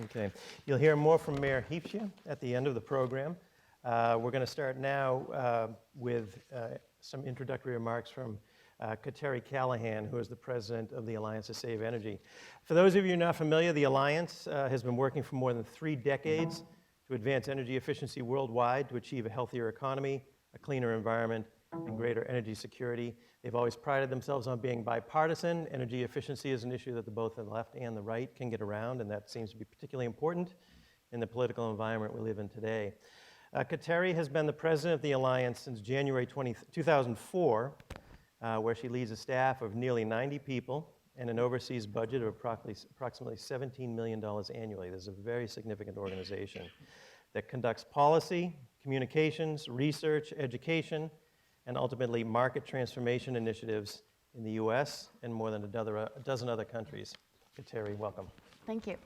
Okay. You'll hear more from Mayor Heapshire at the end of the program. We're going to start now with some introductory remarks from Kateri Callahan, who is the president of the Alliance to Save Energy. For those of you not familiar, the Alliance has been working for more than 3 decades to advance energy efficiency worldwide to achieve a healthier economy, a cleaner environment, and greater energy security. They've always prided themselves on being bipartisan. Energy efficiency is an issue that both the left and the right can get around, and that seems to be particularly important in the political environment we live in today. Kateri has been the president of the Alliance since January 2004, where she leads a staff of nearly 90 people and an overseas budget of approximately $17 million annually. This is a very significant organization that conducts policy, communications, research, education, and ultimately market transformation initiatives in the US and more than a dozen other countries. Kateri, welcome. Thank you.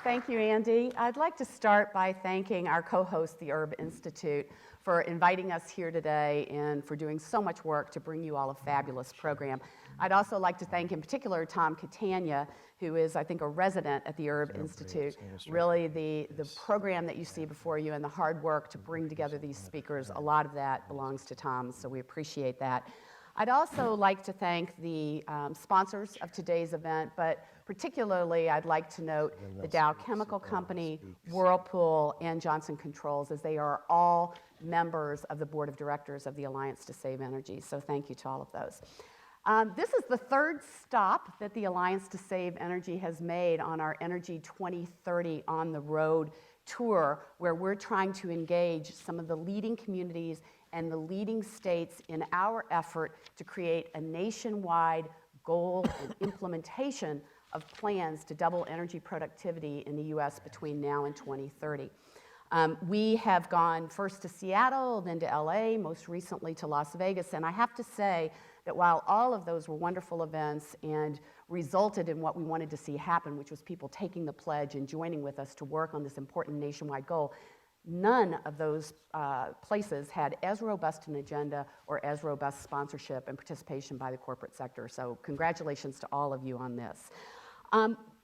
Thank you, Andy. I'd like to start by thanking our co-host, the Herb Institute, for inviting us here today and for doing so much work to bring you all a fabulous program. I'd also like to thank in particular Tom Catania, who is, I think, a resident at the Herb Institute. Really, the program that you see before you and the hard work to bring together these speakers, a lot of that belongs to Tom, so we appreciate that. I'd also like to thank the sponsors of today's event, but particularly I'd like to note the Dow Chemical Company, Whirlpool, and Johnson Controls, as they are all members of the board of directors of the Alliance to Save Energy. So thank you to all of those. This is the 3rd stop that the Alliance to Save Energy has made on our Energy 2030 on the Road tour, where we're trying to engage some of the leading communities and the leading states in our effort to create a nationwide goal and implementation of plans to double energy productivity in the US between now and 2030. We have gone first to Seattle, then to LA, most recently to Las Vegas, and I have to say that while all of those were wonderful events and resulted in what we wanted to see happen, which was people taking the pledge and joining with us to work on this important nationwide goal, none of those places had as robust an agenda or as robust sponsorship and participation by the corporate sector. So congratulations to all of you on this.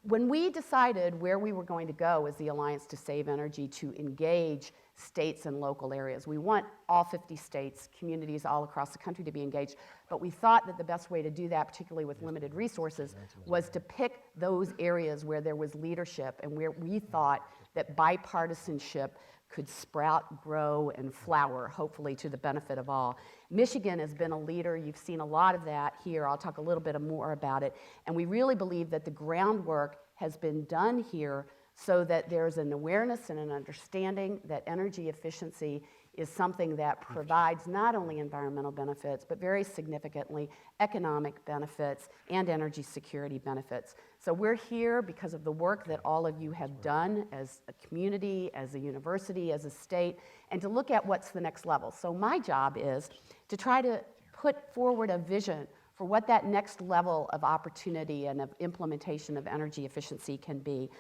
When we decided where we were going to go as the Alliance to Save Energy to engage states and local areas, we want all 50 states, communities all across the country to be engaged, but we thought that the best way to do that, particularly with limited resources, was to pick those areas where there was leadership and where we thought that bipartisanship could sprout, grow, and flower, hopefully to the benefit of all. Michigan has been a leader. You've seen a lot of that here. I'll talk a little bit more about it. And we really believe that the groundwork has been done here so that there's an awareness and an understanding that energy efficiency is something that provides not only environmental benefits, but very significantly economic benefits and energy security benefits. So we're here because of the work that all of you have done as a community, as a university, as a state, and to look at what's the next level. So my job is to try to put forward a vision for what that next level of opportunity and of implementation of energy efficiency can be.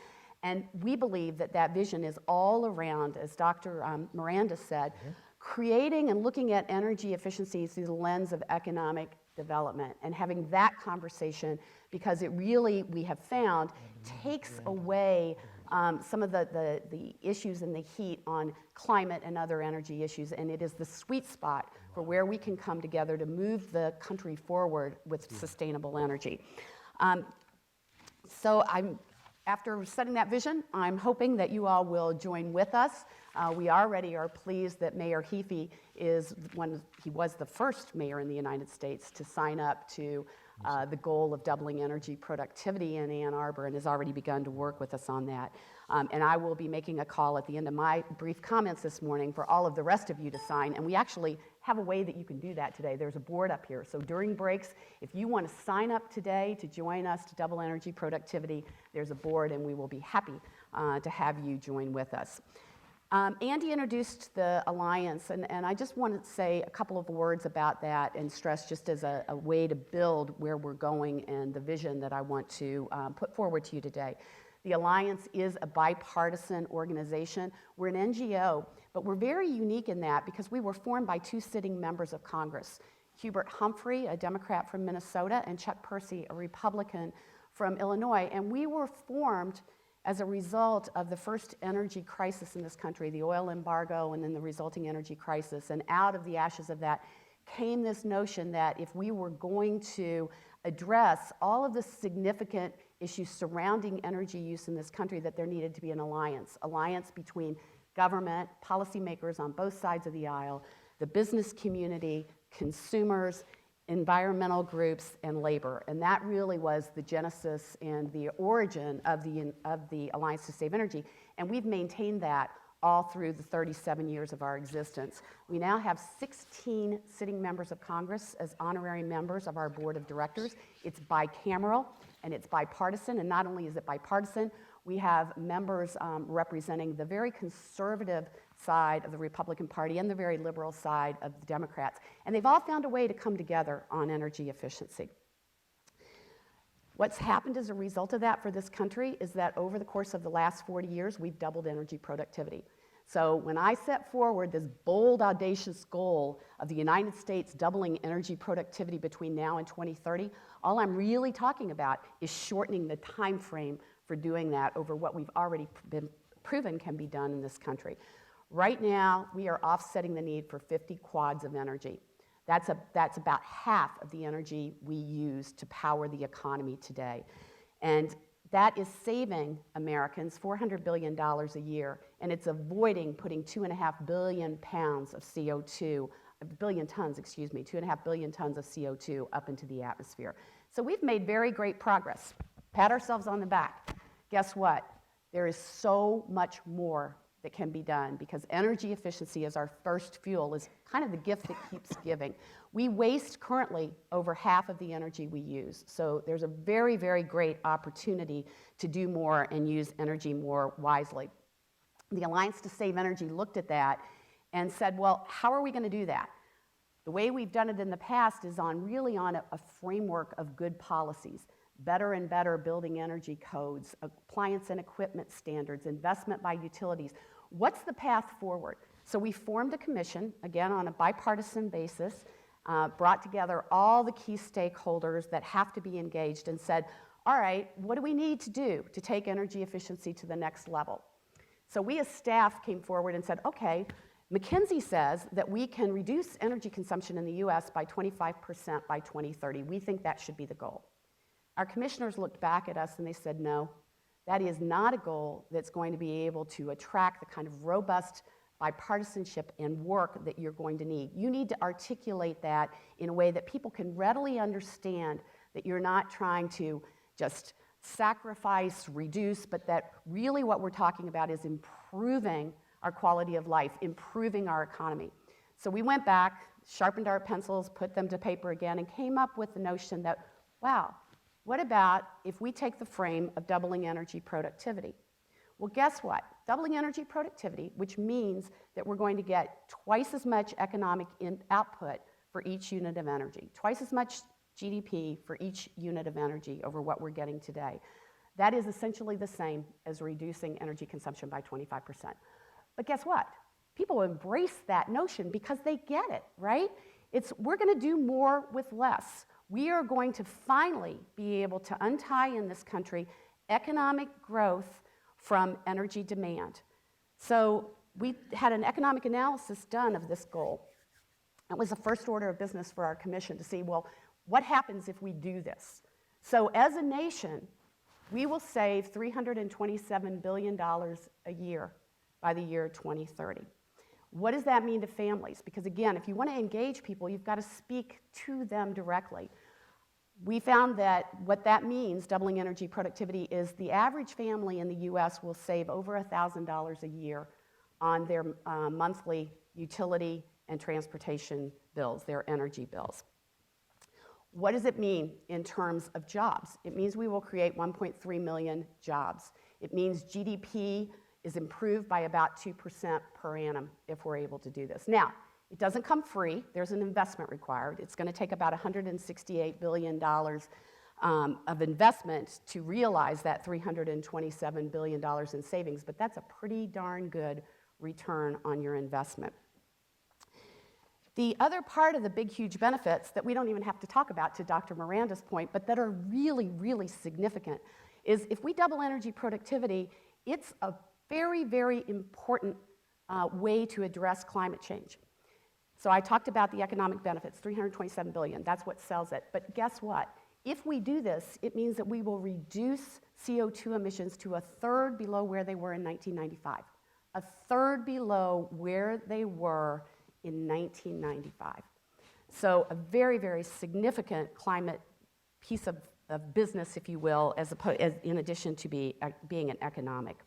And we believe that that vision is all around, as Dr. Miranda said, creating and looking at energy efficiency through the lens of economic development and having that conversation, because it really, we have found, takes away some of the issues and the heat on climate and other energy issues, and it is the sweet spot for where we can come together to move the country forward with sustainable energy. After setting that vision, I'm hoping that you all will join with us. We already are pleased that Mayor Heaphy he was the first mayor in the United States to sign up to the goal of doubling energy productivity in Ann Arbor and has already begun to work with us on that. And I will be making a call at the end of my brief comments this morning for all of the rest of you to sign. And we actually have a way that you can do that today. There's a board up here. So during breaks, if you want to sign up today to join us to double energy productivity, there's a board and we will be happy to have you join with us. Andy introduced the Alliance, and I just want to say a couple of words about that and stress just as a way to build where we're going and the vision that I want to put forward to you today. The Alliance is a bipartisan organization. We're an NGO, but we're very unique in that because we were formed by 2 sitting members of Congress. Hubert Humphrey, a Democrat from Minnesota, and Chuck Percy, a Republican from Illinois. And we were formed as a result of the first energy crisis in this country, the oil embargo and then the resulting energy crisis. And out of the ashes of that came this notion that if we were going to address all of the significant issues surrounding energy use in this country, that there needed to be an alliance between government, policymakers on both sides of the aisle, the business community, consumers, environmental groups, and labor. And that really was the genesis and the origin of the Alliance to Save Energy. And we've maintained that all through the 37 years of our existence. We now have 16 sitting members of Congress as honorary members of our board of directors. It's bicameral and it's bipartisan, and not only is it bipartisan, we have members representing the very conservative side of the Republican Party and the very liberal side of the Democrats. And they've all found a way to come together on energy efficiency. What's happened as a result of that for this country is that over the course of the last 40 years, we've doubled energy productivity. So when I set forward this bold, audacious goal of the United States doubling energy productivity between now and 2030, all I'm really talking about is shortening the time frame for doing that over what we've already been proven can be done in this country. Right now, we are offsetting the need for 50 quads of energy. That's about half of the energy we use to power the economy today. And that is saving Americans $400 billion a year, and it's avoiding putting 2.5 billion pounds of CO2, 2.5 billion tons of CO2 up into the atmosphere. So we've made very great progress. Pat ourselves on the back. Guess what? There is so much more that can be done, because energy efficiency as our first fuel is kind of the gift that keeps giving. We waste currently over half of the energy we use. So there's a very, very great opportunity to do more and use energy more wisely. The Alliance to Save Energy looked at that and said, well, how are we going to do that? The way we've done it in the past is really on a framework of good policies. Better and better building energy codes, appliance and equipment standards, investment by utilities. What's the path forward? So we formed a commission, again on a bipartisan basis, brought together all the key stakeholders that have to be engaged and said, all right, what do we need to do to take energy efficiency to the next level? So we as staff came forward and said, okay, McKinsey says that we can reduce energy consumption in the US by 25% by 2030. We think that should be the goal. Our commissioners looked back at us and they said, no, that is not a goal that's going to be able to attract the kind of robust bipartisanship and work that you're going to need. You need to articulate that in a way that people can readily understand that you're not trying to just sacrifice, reduce, but that really what we're talking about is improving our quality of life, improving our economy. So we went back, sharpened our pencils, put them to paper again, and came up with the notion that, wow, what about if we take the frame of doubling energy productivity? Well, guess what? Doubling energy productivity, which means that we're going to get twice as much economic output for each unit of energy, twice as much GDP for each unit of energy over what we're getting today. That is essentially the same as reducing energy consumption by 25%. But guess what? People embrace that notion because they get it, right? We're going to do more with less. We are going to finally be able to untie in this country economic growth from energy demand. So we had an economic analysis done of this goal. It was the first order of business for our commission to see, well, what happens if we do this? So as a nation, we will save $327 billion a year by the year 2030. What does that mean to families? Because again, if you want to engage people, you've got to speak to them directly. We found that what that means, doubling energy productivity, is the average family in the US will save over $1,000 a year on their monthly utility and transportation bills, their energy bills. What does it mean in terms of jobs? It means we will create 1.3 million jobs. It means GDP is improved by about 2% per annum if we're able to do this. Now, it doesn't come free. There's an investment required. It's going to take about $168 billion of investment to realize that $327 billion in savings, but that's a pretty darn good return on your investment. The other part of the big, huge benefits that we don't even have to talk about, to Dr. Miranda's point, but that are really, really significant, is if we double energy productivity, it's a very, very important way to address climate change. So I talked about the economic benefits, $327 billion, that's what sells it. But guess what? If we do this, it means that we will reduce CO2 emissions to a third below where they were in 1995. A third below where they were in 1995. So a very, very significant climate piece of business, if you will, as in addition to being an economic.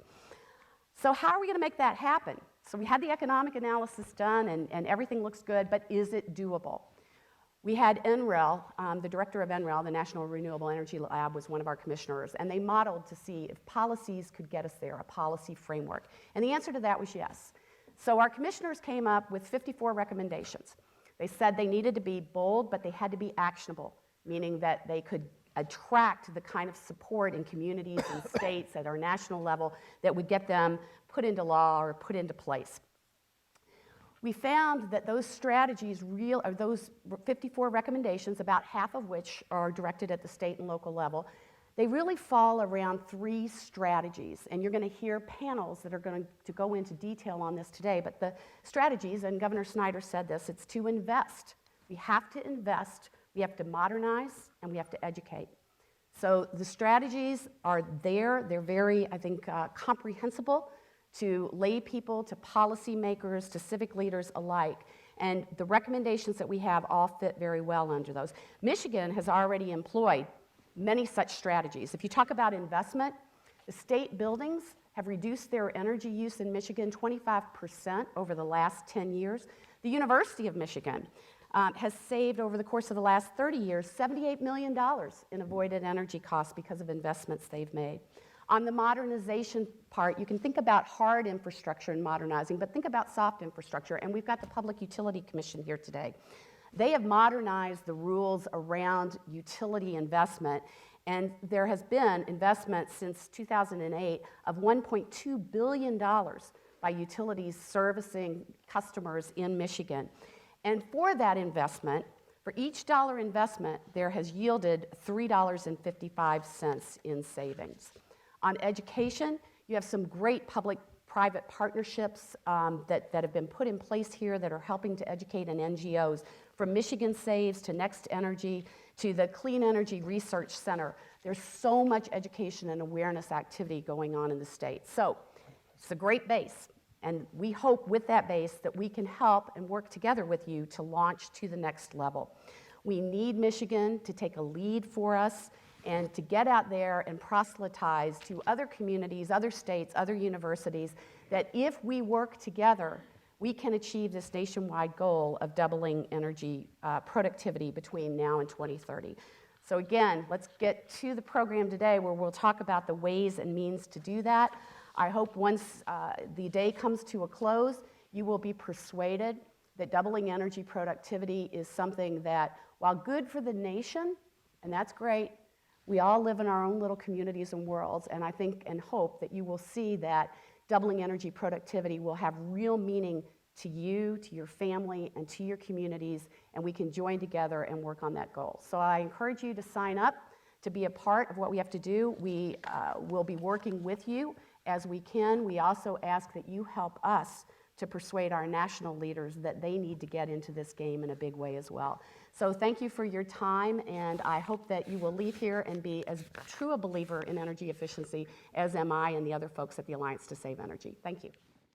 So how are we going to make that happen? So we had the economic analysis done, and everything looks good, but is it doable? We had NREL, the director of NREL, the National Renewable Energy Lab, was one of our commissioners, and they modeled to see if policies could get us there, a policy framework. And the answer to that was yes. So our commissioners came up with 54 recommendations. They said they needed to be bold, but they had to be actionable, meaning that they could attract the kind of support in communities and states at our national level that would get them put into law or put into place. We found that those strategies, those 54 recommendations, about half of which are directed at the state and local level, they really fall around 3 strategies. And you're going to hear panels that are going to go into detail on this today. But the strategies, and Governor Snyder said this, it's to invest. We have to invest, we have to modernize, and we have to educate. So the strategies are there. They're very, I think, comprehensible to lay people, to policymakers, to civic leaders alike. And the recommendations that we have all fit very well under those. Michigan has already employed many such strategies. If you talk about investment, the state buildings have reduced their energy use in Michigan 25% over the last 10 years. The University of Michigan has saved over the course of the last 30 years $78 million in avoided energy costs because of investments they've made. On the modernization part, you can think about hard infrastructure and modernizing, but think about soft infrastructure, and we've got the Public Utility Commission here today. They have modernized the rules around utility investment, and there has been investment since 2008 of $1.2 billion by utilities servicing customers in Michigan. And for that investment, for each dollar investment, there has yielded $3.55 in savings. On education, you have some great public-private partnerships that have been put in place here that are helping to educate in NGOs, from Michigan Saves to Next Energy to the Clean Energy Research Center. There's so much education and awareness activity going on in the state. So it's a great base, and we hope with that base that we can help and work together with you to launch to the next level. We need Michigan to take a lead for us and to get out there and proselytize to other communities, other states, other universities, that if we work together, we can achieve this nationwide goal of doubling energy productivity between now and 2030. So again, let's get to the program today where we'll talk about the ways and means to do that. I hope once the day comes to a close, you will be persuaded that doubling energy productivity is something that, while good for the nation, and that's great, we all live in our own little communities and worlds, and I think and hope that you will see that doubling energy productivity will have real meaning to you, to your family, and to your communities, and we can join together and work on that goal. So I encourage you to sign up to be a part of what we have to do. We will be working with you as we can. We also ask that you help us to persuade our national leaders that they need to get into this game in a big way as well. So thank you for your time, and I hope that you will leave here and be as true a believer in energy efficiency as am I and the other folks at the Alliance to Save Energy. Thank you.